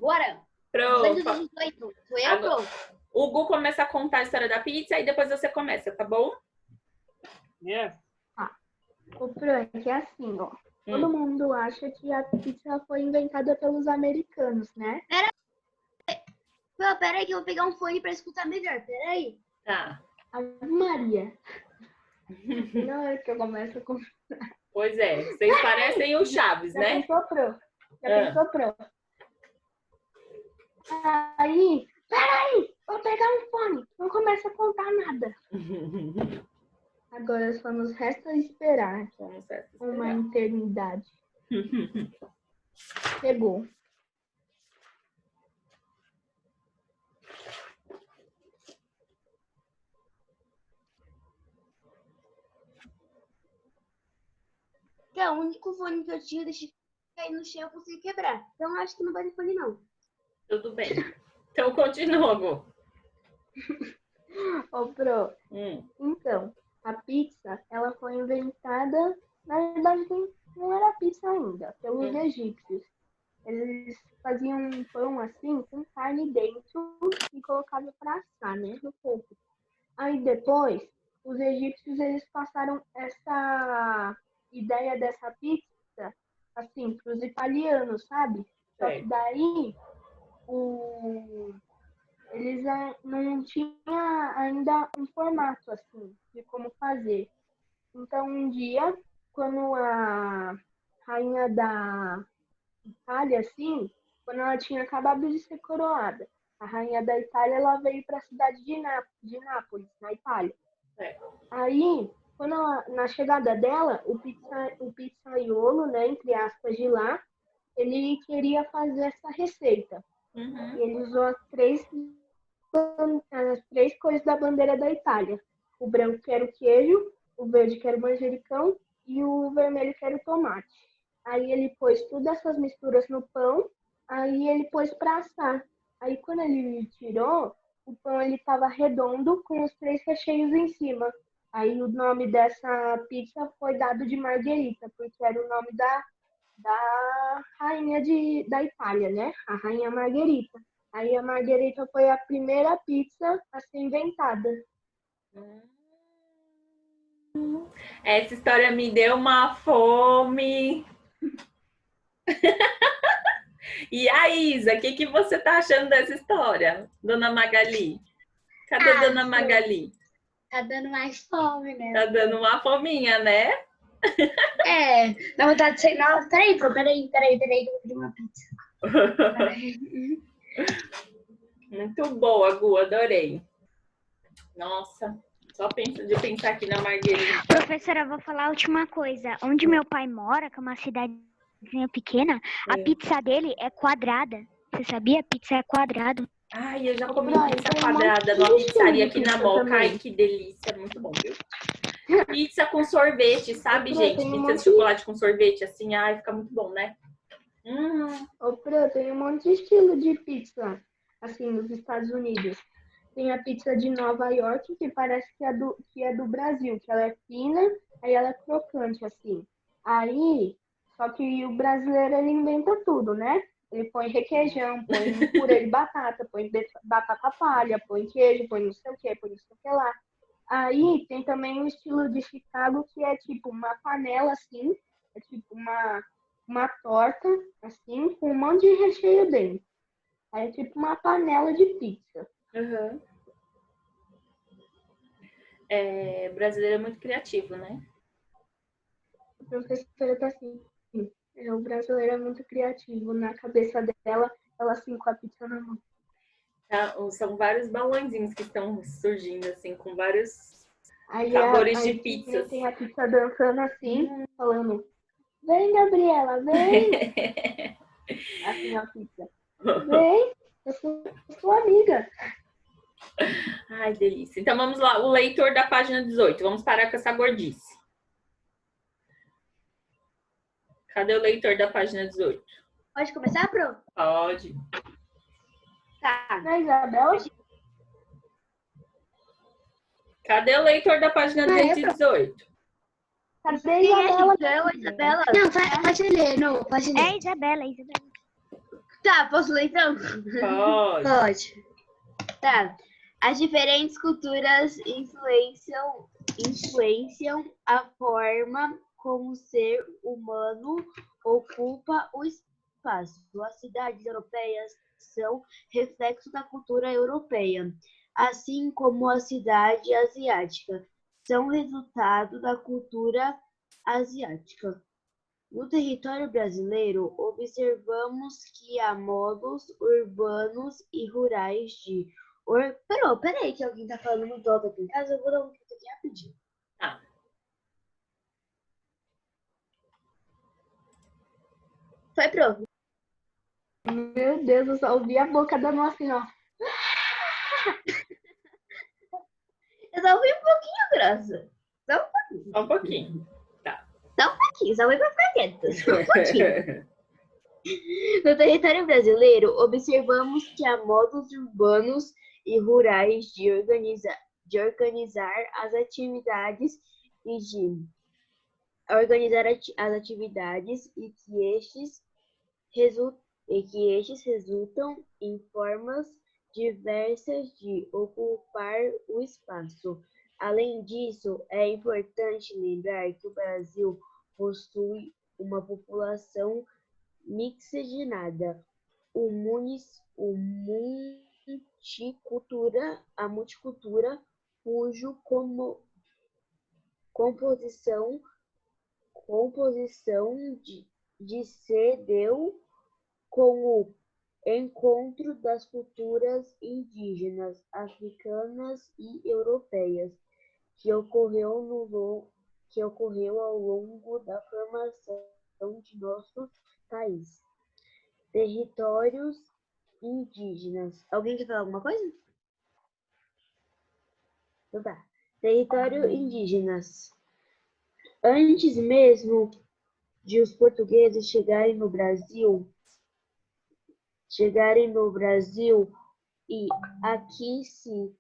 Bora. Pronto. 218. Sou eu, Pro? O Gu começa a contar a história da pizza e depois você começa, tá bom? Yes. O Pro é que é assim, ó. Todo mundo acha que a pizza foi inventada pelos americanos, né? Pô, peraí que eu vou pegar um fone pra escutar melhor. Peraí. Tá. Ave Maria. Não é que eu começo com... Pois é, vocês parecem o Chaves, Já né? pensou, Pro? Pensou, Pro? Aí, peraí, vou pegar um fone. Não começa a contar nada. Agora só nos resta esperar. Uma eternidade. Chegou. Que é o único fone que eu tinha, deixei cair no chão, eu consegui quebrar. Então acho que não vai ter fone, não. Tudo bem. Então continua, Gu. Ô, Pro, então, a pizza, ela foi inventada, na verdade não era pizza ainda, pelos egípcios. Eles faziam um pão assim, com carne dentro e colocavam para assar, né, no fogo. Aí depois, os egípcios, eles passaram essa ideia dessa pizza, assim, para os italianos, sabe? Só que daí, eles não tinham ainda um formato, assim, de como fazer. Então, um dia, quando a rainha da Itália, assim, quando ela tinha acabado de ser coroada, a rainha da Itália, ela veio para a cidade de Nápoles, na Itália. Aí, na chegada dela, o pizzaiolo, né, entre aspas, de lá, ele queria fazer essa receita. E ele usou as três cores da bandeira da Itália. O branco que era o queijo, o verde que era o manjericão e o vermelho que era o tomate. Aí ele pôs todas essas misturas no pão, aí ele pôs para assar. Aí quando ele tirou, o pão ele estava redondo com os três recheios em cima. Aí o nome dessa pizza foi dado de Margherita, porque era o nome da rainha da Itália, né? A rainha Margherita. Aí a Margherita foi a primeira pizza a ser inventada. Essa história me deu uma fome. E a Isa, o que você tá achando dessa história, Dona Magali? Cadê Dona Magali? Tá dando mais fome, né? Tá dando uma fominha, né? Dá vontade de sair. Não, peraí, que eu vou pedir uma pizza. Muito boa, Gu, adorei. Nossa, só de pensar aqui na Marguerita. Professora, eu vou falar a última coisa. Onde meu pai mora, que é uma cidadezinha pequena, a pizza dele é quadrada. Você sabia? A pizza é quadrada. Ai, eu já comi pizza quadrada numa pizzaria aqui na Moca. Ai, que delícia, muito bom, viu? Pizza com sorvete, sabe, gente? Pizza de chocolate com sorvete, assim, ai, fica muito bom, né? Ô, Pro, tem um monte de estilo de pizza, assim, nos Estados Unidos. Tem a pizza de Nova York, que parece que é do Brasil, que ela é fina, aí ela é crocante, assim. Aí, só que o brasileiro, ele inventa tudo, né? Ele põe requeijão, põe purê de batata, põe batata palha, põe queijo, põe não sei o que, põe não sei o que lá. Aí tem também o estilo de Chicago, que é tipo uma panela, assim, é tipo uma torta, assim, com um monte de recheio dentro. Aí é tipo uma panela de pizza. O brasileiro é muito criativo, né? A professora tá assim, o brasileiro é muito criativo. Na cabeça dela, ela assim, com a pizza na mão. São vários balãozinhos que estão surgindo, assim, com vários sabores de pizzas. Tem a pizza dançando assim, falando, vem, Gabriela, vem! Assim, a pizza. Vem, eu sou sua amiga. Ai, delícia. Então, vamos lá. O leitor da página 18. Vamos parar com essa gordice. Cadê o leitor da página 18? Pode começar, Pro? Pode. Tá. Não é Isabela? Cadê o leitor da página 218? Cadê a Isabela? Isabela? Não, pode ler. Não, pode ler. É Isabela, Isabela. Tá, posso ler então? Pode. Pode. Tá. As diferentes culturas influenciam a forma como o ser humano ocupa o espaço. As cidades europeias são reflexo da cultura europeia, assim como a cidade asiática são resultado da cultura asiática. No território brasileiro, observamos que há modos urbanos e rurais de... Peraí, que alguém tá falando muito alto aqui em casa, eu vou dar um clique aqui rapidinho. Tá. Foi, prof. Meu Deus, eu só ouvi a boca da nossa senhora. Eu só fui um pouquinho grossa. Só um pouquinho. Só fui pra ficar quieta. Só um pouquinho. No território brasileiro, observamos que há modos urbanos e rurais de organizar as atividades e de organizar as atividades e que estes resultam em formas diversas de ocupar o espaço. Além disso, é importante lembrar que o Brasil possui uma população miscigenada, a multicultura, cujo composição de se deu com o encontro das culturas indígenas, africanas e europeias, que ocorreu ao longo da formação de nosso país. Territórios indígenas. Alguém quer falar alguma coisa? Então tá. Território indígenas. Antes mesmo de os portugueses chegarem no Brasil e aqui se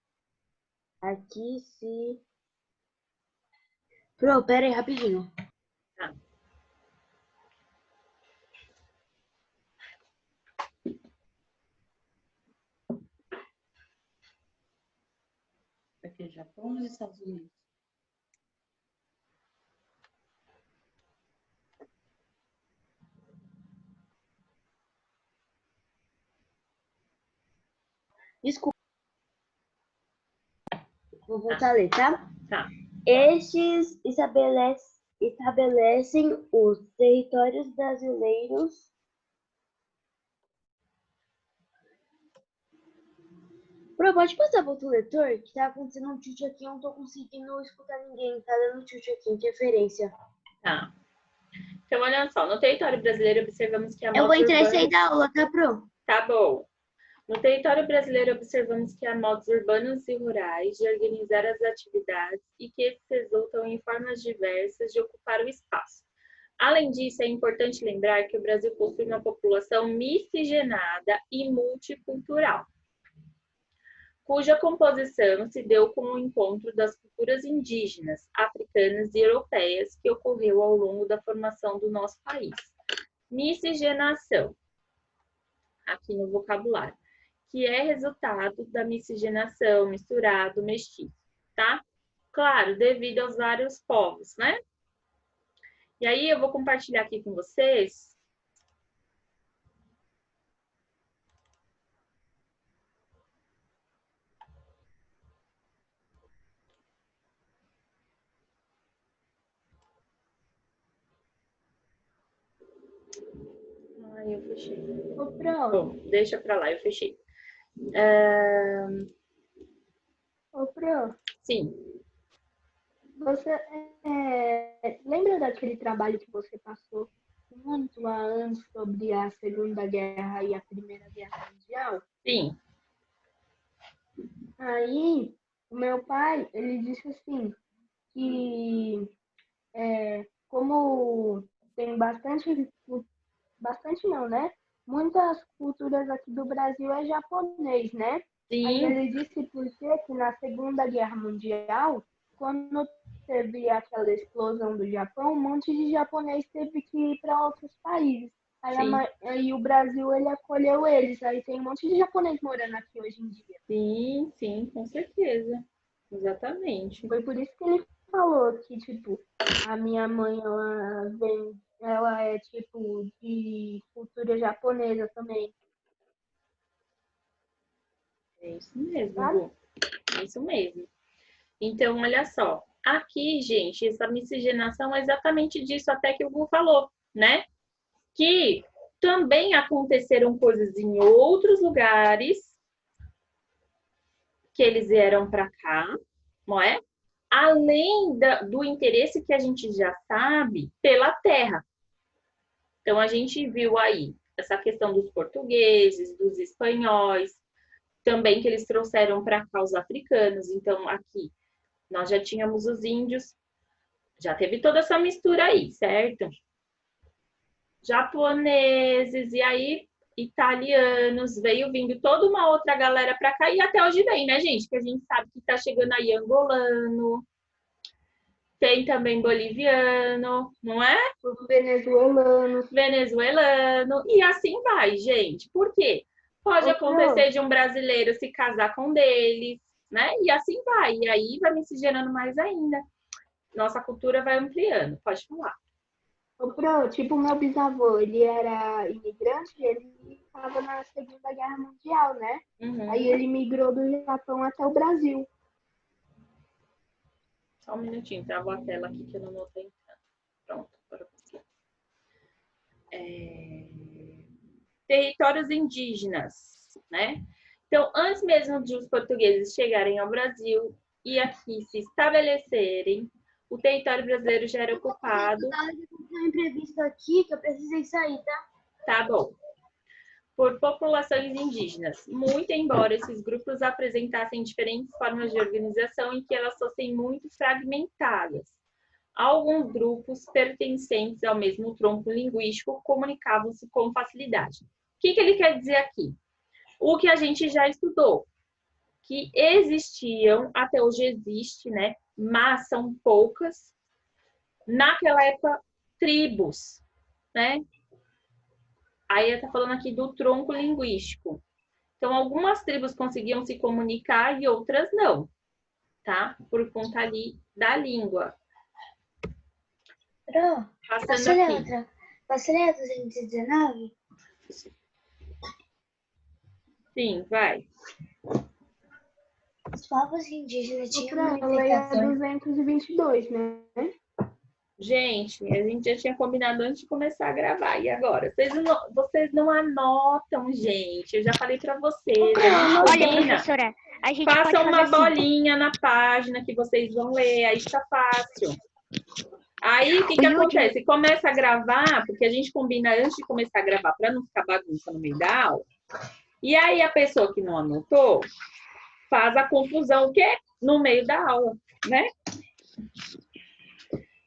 Pro, pera aí rapidinho. Tá. Aqui, Japão ou Estados Unidos? Desculpa. Vou voltar a ler, tá? Tá. Estes estabelecem os territórios brasileiros. Pro, pode passar para outro leitor? Que tá acontecendo um tilt aqui, eu não tô conseguindo escutar ninguém. Tá dando tilt aqui, interferência. Tá. Então, olha só. No território brasileiro, observamos que há Eu vou modos entrar e urbanos... sair da aula, tá, Pro? Tá bom. No território brasileiro, observamos que há modos urbanos e rurais de organizar as atividades e que esses resultam em formas diversas de ocupar o espaço. Além disso, é importante lembrar que o Brasil possui uma população miscigenada e multicultural, cuja composição se deu com o encontro das culturas indígenas, africanas e europeias que ocorreu ao longo da formação do nosso país. Miscigenação, aqui no vocabulário, que é resultado da miscigenação, misturado, mestiço, tá? Claro, devido aos vários povos, né? E aí eu vou compartilhar aqui com vocês. Ai, eu fechei. Ô, Pro, Bom, deixa pra lá, eu fechei. Sim. você lembra daquele trabalho que você passou muito antes sobre a Segunda Guerra e a Primeira Guerra Mundial? Sim. Aí, o meu pai, ele disse assim, que como tem bastante não, né? Muitas culturas aqui do Brasil é japonês, né? Aí Sim. ele disse que na Segunda Guerra Mundial, quando teve aquela explosão do Japão, um monte de japonês teve que ir para outros países. Sim. Aí o Brasil, ele acolheu eles. Aí tem um monte de japonês morando aqui hoje em dia. Sim, sim, com certeza. Exatamente. Foi por isso que ele falou que, tipo, a minha mãe, ela é, tipo, de cultura japonesa também, É isso mesmo, sabe? Lu. É isso mesmo. Então, olha só. Aqui, gente, essa miscigenação é exatamente disso até que o Gu falou, né? Que também aconteceram coisas em outros lugares que eles vieram para cá, não é? Além do interesse que a gente já sabe pela terra. Então, a gente viu aí essa questão dos portugueses, dos espanhóis, também que eles trouxeram para cá os africanos. Então, aqui nós já tínhamos os índios, já teve toda essa mistura aí, certo? Japoneses, e aí italianos, veio vindo toda uma outra galera para cá, e até hoje vem, né, gente? Que a gente sabe que tá chegando aí angolano, tem também boliviano, não é? Os venezuelanos. Venezuelano, e assim vai, gente. Por quê? Pode acontecer de um brasileiro se casar com um deles, né? E assim vai. E aí vai miscigenando mais ainda. Nossa cultura vai ampliando. Pode falar. Tipo, meu bisavô, ele era imigrante, ele estava na Segunda Guerra Mundial, né? Aí Uhum. ele migrou do Japão até o Brasil. Só um minutinho, travou a tela aqui que eu não notei tanto. Pronto, para você. Territórios indígenas, né? Então, antes mesmo de os portugueses chegarem ao Brasil e aqui se estabelecerem, o território brasileiro já era ocupado. Um imprevisto aqui que eu precisei sair, tá? Tá bom. Por populações indígenas, muito embora esses grupos apresentassem diferentes formas de organização e que elas fossem muito fragmentadas. Alguns grupos pertencentes ao mesmo tronco linguístico comunicavam-se com facilidade. O que ele quer dizer aqui? O que a gente já estudou, que existiam, até hoje existe, né? Mas são poucas. Naquela época, tribos, né? Aí está falando aqui do tronco linguístico. Então, algumas tribos conseguiam se comunicar e outras não, tá? Por conta ali da língua. Pro, Passando aqui. Posso ler a 219? Sim, vai. Os povos indígenas tinham A lei é manifestações. 222, né? Gente, a gente já tinha combinado antes de começar a gravar. E agora? Vocês não anotam, gente. Eu já falei para vocês. Olha, professora, a gente pode Façam fazer uma assim. bolinha na página que vocês vão ler. Aí tá fácil. Aí, o que acontece? Começa a gravar, porque a gente combina antes de começar a gravar, para não ficar bagunça no meio da aula. E aí, a pessoa que não anotou faz a confusão, o quê? No meio da aula, né?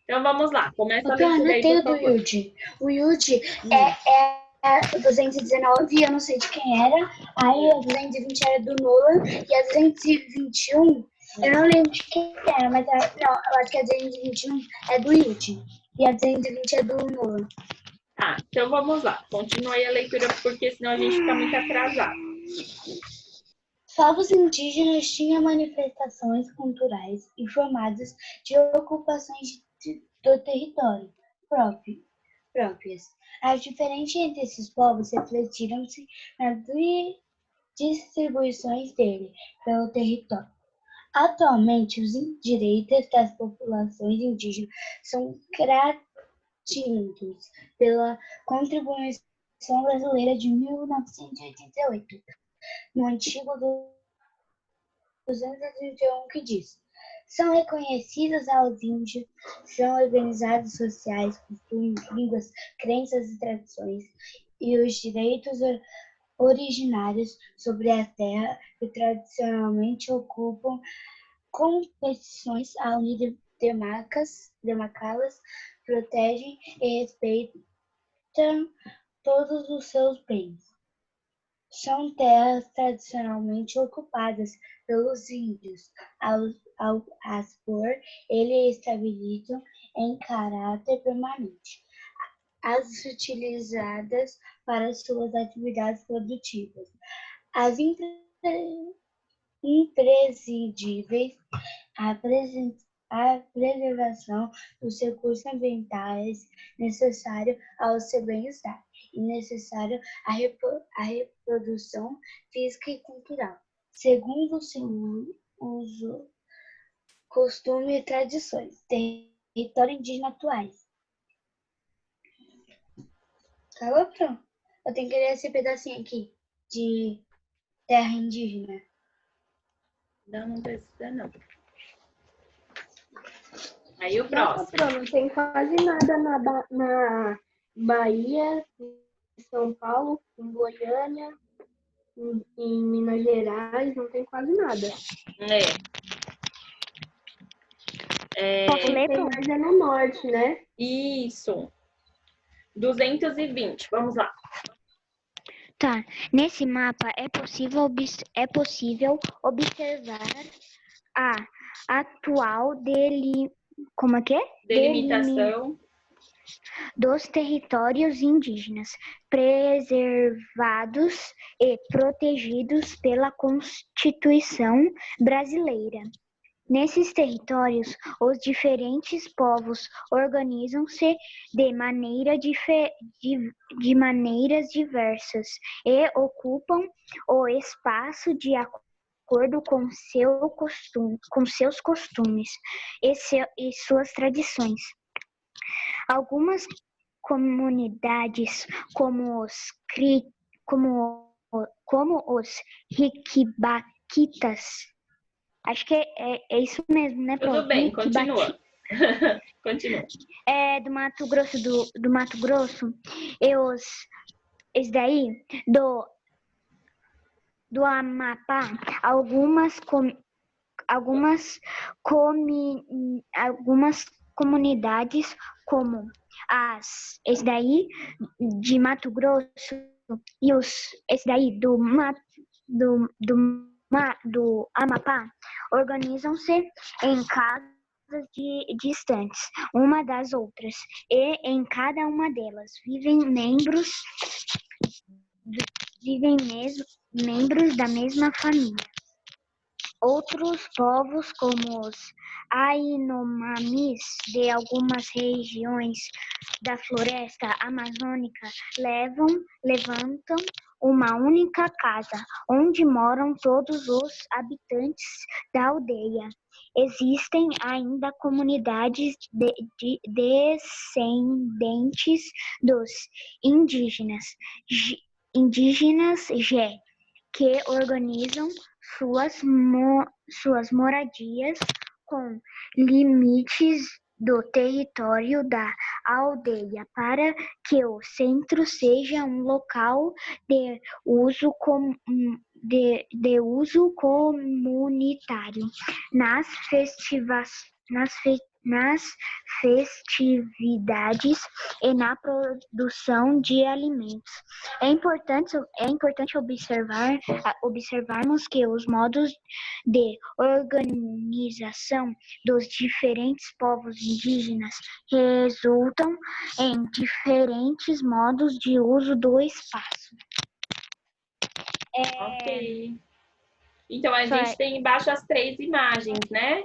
Então, vamos lá. Começa a leitura aí, por favor. O Yudi é 219, eu não sei de quem era. Aí a 220 era do Nolan. E a 221, eu não lembro de quem era, mas não, eu acho que a 221 é do Yudi. E a 220 é do Nolan. Tá, então vamos lá. Continue a leitura, porque senão a gente fica muito atrasado. Povos indígenas tinham manifestações culturais e formadas de ocupações do território próprias. As diferenças entre esses povos refletiram-se nas distribuições dele pelo território. Atualmente, os direitos das populações indígenas são garantidos pela Contribuição Brasileira de 1988, no artigo 231, que diz: são reconhecidos aos índios, são organizados sociais, costumes, línguas, crenças e tradições, e os direitos originários sobre a terra que tradicionalmente ocupam competições a unir demarcá-las, protegem e respeitam todos os seus bens. São terras tradicionalmente ocupadas pelos índios, as por ele estabelecido em caráter permanente. as utilizadas para suas atividades produtivas. As imprescindíveis, a preservação dos recursos ambientais necessários ao seu bem-estar e necessário à reprodução física e cultural, segundo o seu uso, costume e tradições, território indígena atuais. Acabou, pronto. Eu tenho que ler esse pedacinho aqui de terra indígena. Não precisa, não. Aí o Nossa, próximo. Pro, não tem quase nada na Bahia, em São Paulo, em Goiânia, em Minas Gerais, não tem quase nada. Posso ler, Tem Pro? mais é no norte, né? Isso. 220. Vamos lá. Tá. Nesse mapa é possível observar a atual Delimitação. dos territórios indígenas preservados e protegidos pela Constituição brasileira. Nesses territórios, os diferentes povos organizam-se de maneiras diversas e ocupam o espaço de acordo com seus costumes e suas tradições. Algumas comunidades, como os Riquibaquitas, acho que é isso mesmo, né, Pro? Tudo bem, continua. Continua. É do Mato Grosso, do Mato Grosso, e esse daí, do Amapá, algumas comunidades, como esse daí de Mato Grosso e esse daí do Amapá, organizam-se em casas distantes uma das outras, e em cada uma delas vivem membros da mesma família. Outros povos, como os Ainomamis de algumas regiões da floresta amazônica, levantam uma única casa, onde moram todos os habitantes da aldeia. Existem ainda comunidades descendentes dos indígenas Gé, que organizam suas moradias com limites do território da aldeia, para que o centro seja um local de uso comunitário. Nas festividades e na produção de alimentos. É importante observarmos que os modos de organização dos diferentes povos indígenas resultam em diferentes modos de uso do espaço. Ok. Então, a gente tem embaixo as 3 imagens, né?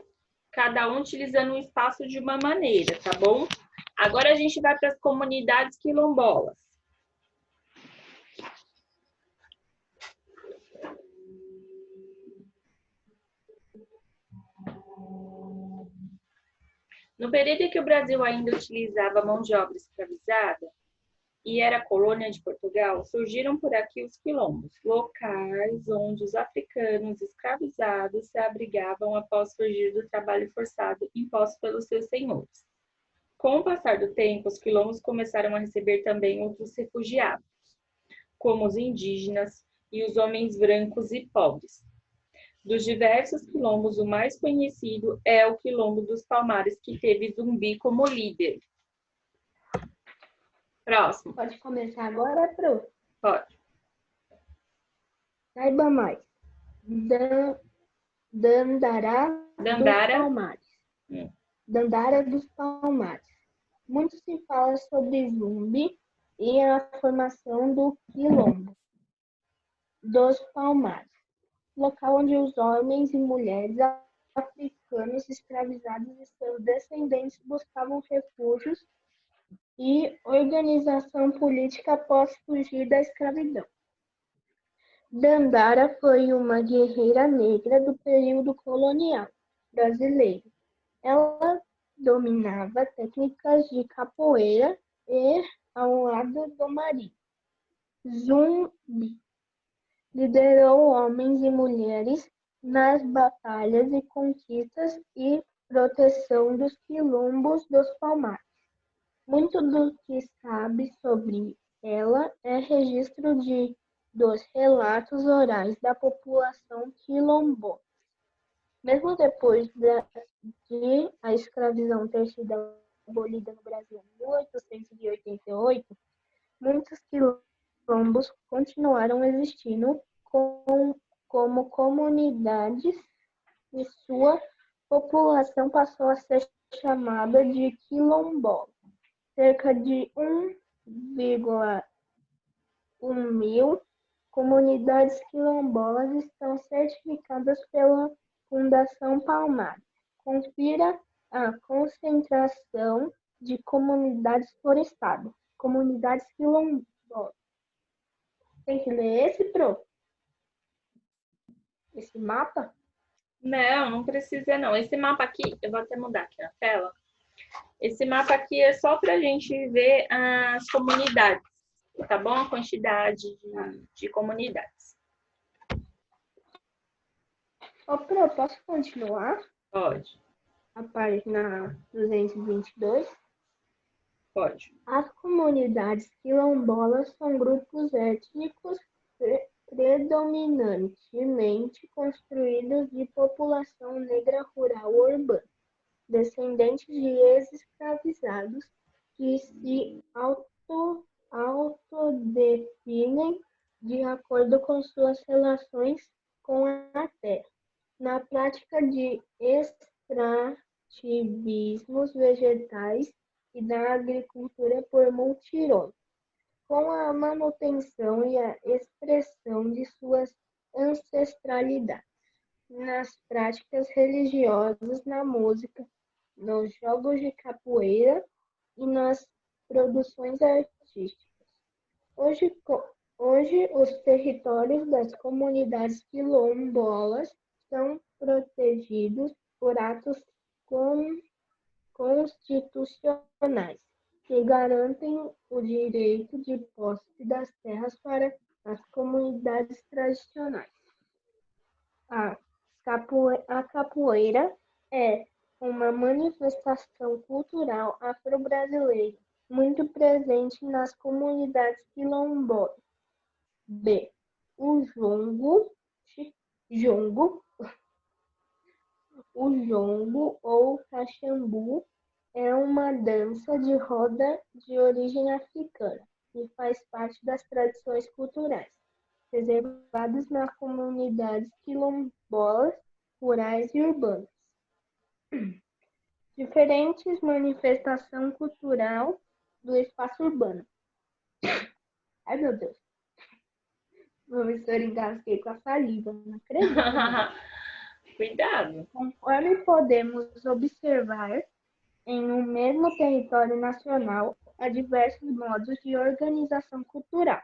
Cada um utilizando um espaço de uma maneira, tá bom? Agora a gente vai para as comunidades quilombolas. No período em que o Brasil ainda utilizava mão de obra escravizada e era colônia de Portugal, surgiram por aqui os quilombos, locais onde os africanos escravizados se abrigavam após fugir do trabalho forçado imposto pelos seus senhores. Com o passar do tempo, os quilombos começaram a receber também outros refugiados, como os indígenas e os homens brancos e pobres. Dos diversos quilombos, o mais conhecido é o Quilombo dos Palmares, que teve Zumbi como líder. Próximo. Pode começar agora, Pro? Pode. Saiba mais. Dandara dos Palmares. Dandara dos Palmares. Muito se fala sobre Zumbi e a formação do Quilombo dos Palmares, local onde os homens e mulheres africanos escravizados e seus descendentes buscavam refúgios e organização política após fugir da escravidão. Dandara foi uma guerreira negra do período colonial brasileiro. Ela dominava técnicas de capoeira e ao lado do marido. Zumbi liderou homens e mulheres nas batalhas e conquistas e proteção dos quilombos dos Palmares. Muito do que sabe sobre ela é registro dos relatos orais da população quilombola. Mesmo depois de a escravidão ter sido abolida no Brasil em 1888, muitos quilombos continuaram existindo como comunidades e sua população passou a ser chamada de quilombola. Cerca de 1,1 mil comunidades quilombolas estão certificadas pela Fundação Palmares. Confira a concentração de comunidades por estado. Comunidades quilombolas. Tem que ler esse, Pro? Esse mapa? Não precisa não. Esse mapa aqui, eu vou até mudar aqui na tela. Esse mapa aqui é só para a gente ver as comunidades, tá bom? A quantidade de comunidades. Ô, Pro, posso continuar? Pode, A página 222. pode. As comunidades quilombolas são grupos étnicos predominantemente construídos de população negra rural ou urbana, descendentes de ex-escravizados que se autodefinem de acordo com suas relações com a terra. Na prática de extrativismos vegetais e da agricultura por multirões, com a manutenção e a expressão de suas ancestralidades, nas práticas religiosas, na música, nos jogos de capoeira e nas produções artísticas. Hoje, os territórios das comunidades quilombolas são protegidos por atos constitucionais que garantem o direito de posse das terras para as comunidades tradicionais. A capoeira é uma manifestação cultural afro-brasileira muito presente nas comunidades quilombolas. B. O jongo ou caxambu é uma dança de roda de origem africana e faz parte das tradições culturais preservadas nas comunidades quilombolas, rurais e urbanas. Diferentes manifestação cultural do espaço urbano. Ai, meu Deus. Professor, engasguei com a saliva, não acredito. Cuidado. Conforme podemos observar, em um mesmo território nacional, há diversos modos de organização cultural.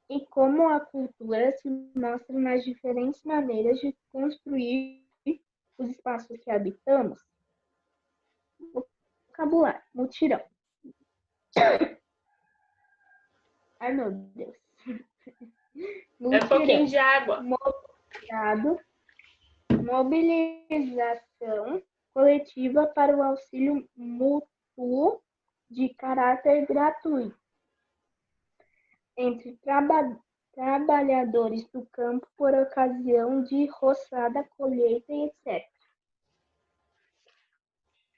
E como a cultura se mostra nas diferentes maneiras de construir os espaços que habitamos. Vocabulário, mutirão. Ai, meu Deus. É um pouquinho de água. Mobilização coletiva para o auxílio mútuo de caráter gratuito entre trabalhadores do campo por ocasião de roçada, colheita e etc.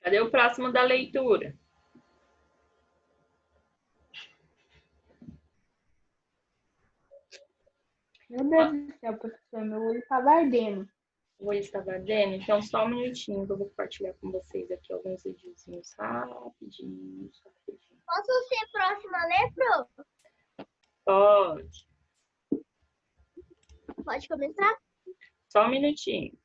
Cadê o próximo da leitura? Meu Deus do céu, professor, meu olho estava ardendo. O Luiz está valendo? Então, só um minutinho que eu vou compartilhar com vocês aqui alguns videozinhos rapidinho. Posso ser próxima a ler, Pro? Pode. Pode começar? Só um minutinho.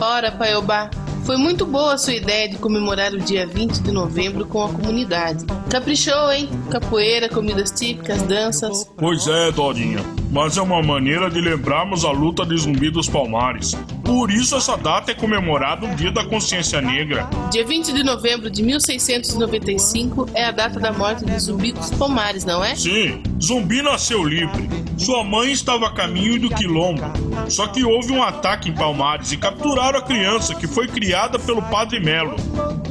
Ora, Paiobá, foi muito boa a sua ideia de comemorar o dia 20 de novembro com a comunidade. Caprichou, hein? Capoeira, comidas típicas, danças. Pois é, Dorinha, mas é uma maneira de lembrarmos a luta de Zumbi dos Palmares. Por isso essa data é comemorada o Dia da Consciência Negra. Dia 20 de novembro de 1695 é a data da morte de Zumbi dos Palmares, não é? Sim, Zumbi nasceu livre. Sua mãe estava a caminho do Quilombo. Só que houve um ataque em Palmares e capturaram a criança, que foi criada pelo Padre Melo.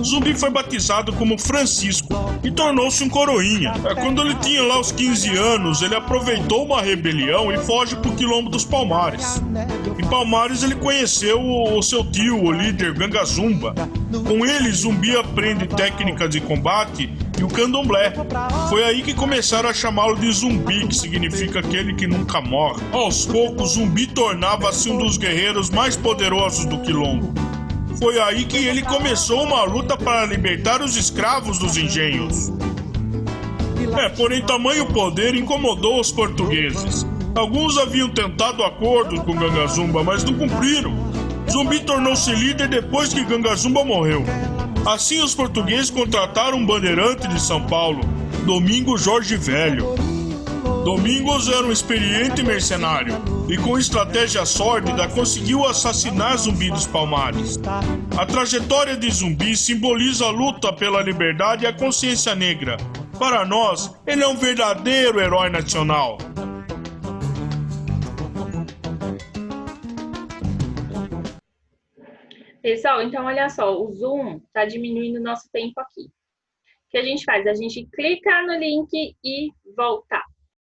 Zumbi foi batizado como Francisco e tornou-se um coroinha. Quando ele tinha lá os 15 anos, ele aproveitou uma rebelião e foge para o Quilombo dos Palmares. Em Palmares ele conheceu o seu tio, o líder Gangazumba. Com ele, Zumbi aprende técnicas de combate e o candomblé. Foi aí que começaram a chamá-lo de Zumbi, que significa aquele que nunca morre. Aos poucos, Zumbi tornava-se um dos guerreiros mais poderosos do Quilombo. Foi aí que ele começou uma luta para libertar os escravos dos engenhos. Porém, tamanho poder incomodou os portugueses. Alguns haviam tentado acordos com Gangazumba, mas não cumpriram. Zumbi tornou-se líder depois que Gangazumba morreu. Assim, os portugueses contrataram um bandeirante de São Paulo, Domingos Jorge Velho. Domingos era um experiente mercenário e, com estratégia sórdida, conseguiu assassinar Zumbi dos Palmares. A trajetória de Zumbi simboliza a luta pela liberdade e a consciência negra. Para nós, ele é um verdadeiro herói nacional. Pessoal, então olha só, o Zoom está diminuindo o nosso tempo aqui. O que a gente faz? A gente clica no link e volta.